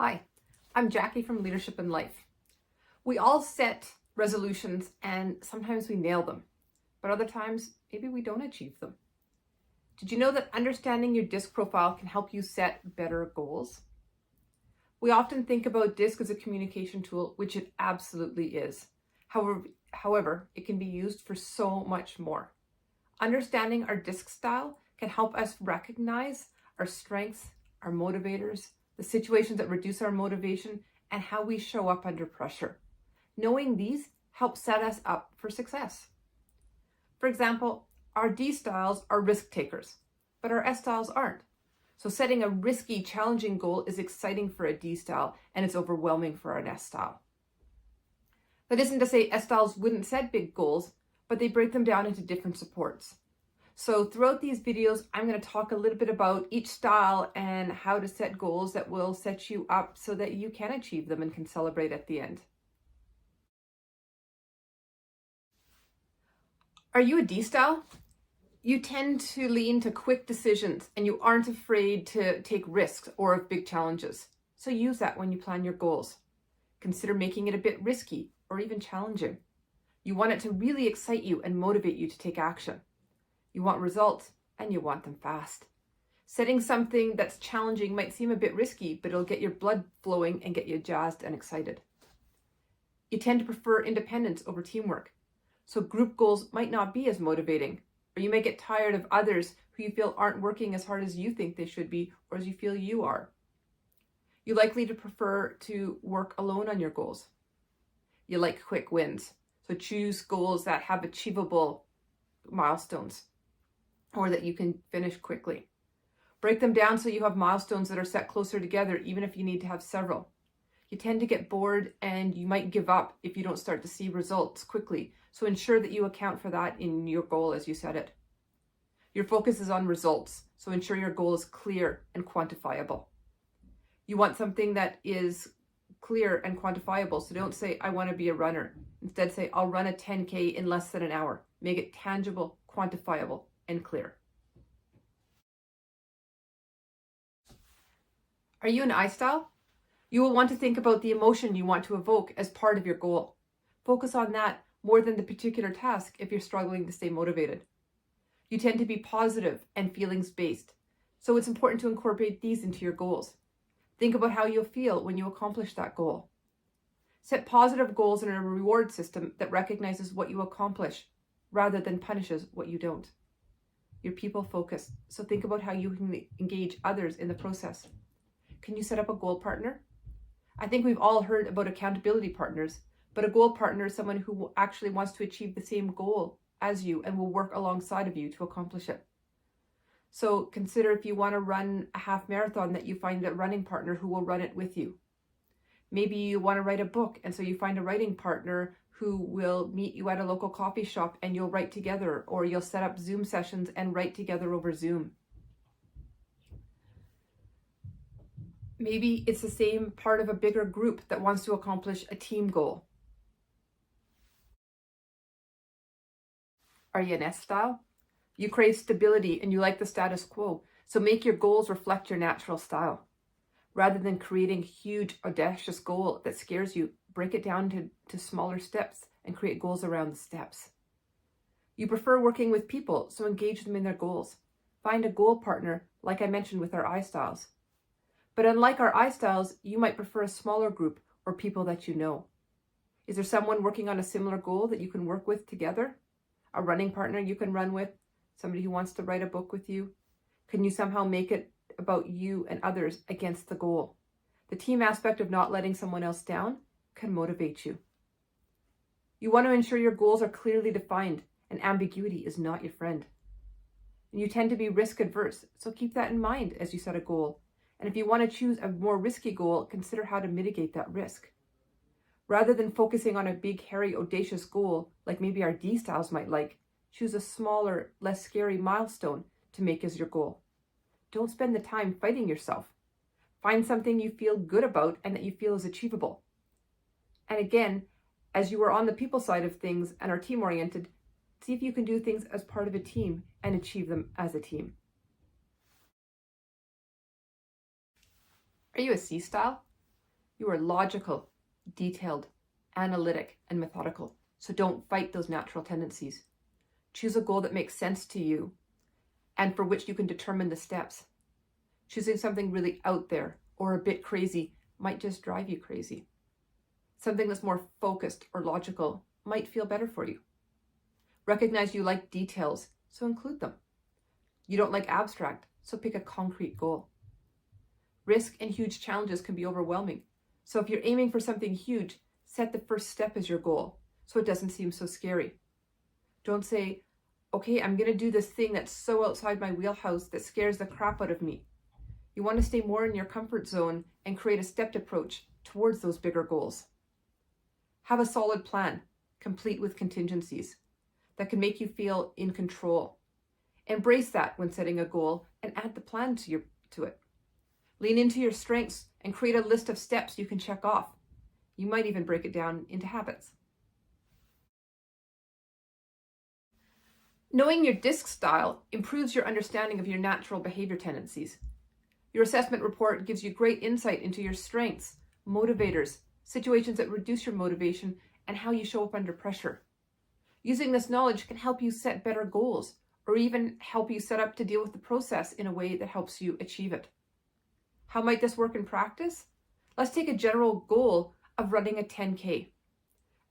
Hi, I'm Jackie from Leadership in Life. We all set resolutions and sometimes we nail them, but other times maybe we don't achieve them. Did you know that understanding your DISC profile can help you set better goals? We often think about DISC as a communication tool, which it absolutely is. However, it can be used for so much more. Understanding our DISC style can help us recognize our strengths, our motivators, the situations that reduce our motivation, and how we show up under pressure. Knowing these helps set us up for success. For example, our D styles are risk takers, but our S styles aren't. So setting a risky, challenging goal is exciting for a D style, and it's overwhelming for an S style. That isn't to say S styles wouldn't set big goals, but they break them down into different supports. So throughout these videos, I'm going to talk a little bit about each style and how to set goals that will set you up so that you can achieve them and can celebrate at the end. Are you a D style? You tend to lean to quick decisions and you aren't afraid to take risks or of big challenges. So use that when you plan your goals. Consider making it a bit risky or even challenging. You want it to really excite you and motivate you to take action. You want results and you want them fast. Setting something that's challenging might seem a bit risky, but it'll get your blood flowing and get you jazzed and excited. You tend to prefer independence over teamwork. So group goals might not be as motivating, or you may get tired of others who you feel aren't working as hard as you think they should be, or as you feel you are. You're likely to prefer to work alone on your goals. You like quick wins. So choose goals that have achievable milestones, or that you can finish quickly. Break them down so you have milestones that are set closer together, even if you need to have several. You tend to get bored and you might give up if you don't start to see results quickly. So ensure that you account for that in your goal as you set it. Your focus is on results, so ensure your goal is clear and quantifiable. You want something that is clear and quantifiable, so don't say, I want to be a runner. Instead say, I'll run a 10K in less than an hour. Make it tangible, quantifiable, and clear. Are you an I style? You will want to think about the emotion you want to evoke as part of your goal. Focus on that more than the particular task if you're struggling to stay motivated. You tend to be positive and feelings-based, so it's important to incorporate these into your goals. Think about how you'll feel when you accomplish that goal. Set positive goals in a reward system that recognizes what you accomplish rather than punishes what you don't. You're people-focused, so think about how you can engage others in the process. Can you set up a goal partner? I think we've all heard about accountability partners, but a goal partner is someone who actually wants to achieve the same goal as you and will work alongside of you to accomplish it. So consider if you want to run a half marathon that you find a running partner who will run it with you. Maybe you want to write a book, and so you find a writing partner who will meet you at a local coffee shop and you'll write together, or you'll set up Zoom sessions and write together over Zoom. Maybe it's the same part of a bigger group that wants to accomplish a team goal. Are you an S style? You crave stability and you like the status quo, so make your goals reflect your natural style. Rather than creating a huge, audacious goal that scares you, break it down to smaller steps and create goals around the steps. You prefer working with people, so engage them in their goals. Find a goal partner, like I mentioned with our I styles. But unlike our I styles, you might prefer a smaller group or people that you know. Is there someone working on a similar goal that you can work with together? A running partner you can run with? Somebody who wants to write a book with you? Can you somehow make it about you and others against the goal? The team aspect of not letting someone else down can motivate you. You want to ensure your goals are clearly defined and ambiguity is not your friend. And you tend to be risk adverse, so keep that in mind as you set a goal. And if you want to choose a more risky goal, consider how to mitigate that risk. Rather than focusing on a big, hairy, audacious goal, like maybe our D styles might like, choose a smaller, less scary milestone to make as your goal. Don't spend the time fighting yourself. Find something you feel good about and that you feel is achievable. And again, as you are on the people side of things and are team-oriented, see if you can do things as part of a team and achieve them as a team. Are you a C style? You are logical, detailed, analytic, and methodical. So don't fight those natural tendencies. Choose a goal that makes sense to you and for which you can determine the steps. Choosing something really out there or a bit crazy might just drive you crazy. Something that's more focused or logical might feel better for you. Recognize you like details, so include them. You don't like abstract, so pick a concrete goal. Risk and huge challenges can be overwhelming. So if you're aiming for something huge, set the first step as your goal so it doesn't seem so scary. Don't say, okay, I'm going to do this thing that's so outside my wheelhouse that scares the crap out of me. You want to stay more in your comfort zone and create a stepped approach towards those bigger goals. Have a solid plan, complete with contingencies, that can make you feel in control. Embrace that when setting a goal and add the plan to it. Lean into your strengths and create a list of steps you can check off. You might even break it down into habits. Knowing your DISC style improves your understanding of your natural behavior tendencies. Your assessment report gives you great insight into your strengths, motivators, situations that reduce your motivation, and how you show up under pressure. Using this knowledge can help you set better goals, or even help you set up to deal with the process in a way that helps you achieve it. How might this work in practice? Let's take a general goal of running a 10K.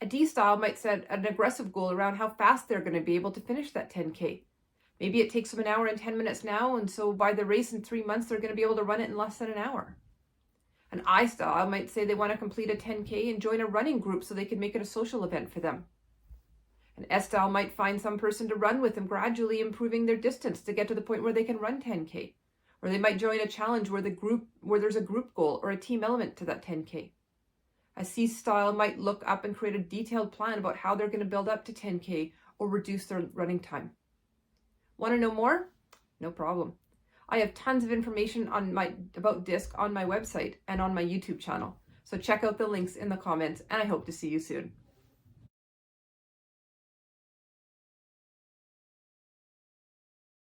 A D style might set an aggressive goal around how fast they're going to be able to finish that 10K. Maybe it takes them an hour and 10 minutes now, and so by the race in 3 months, they're going to be able to run it in less than an hour. An I style might say they want to complete a 10K and join a running group so they can make it a social event for them. An S style might find some person to run with them, gradually improving their distance to get to the point where they can run 10K. Or they might join a challenge where there's a group goal or a team element to that 10K. A C style might look up and create a detailed plan about how they're going to build up to 10K or reduce their running time. Want to know more? No problem. I have tons of information about DISC on my website and on my YouTube channel. So check out the links in the comments, and I hope to see you soon.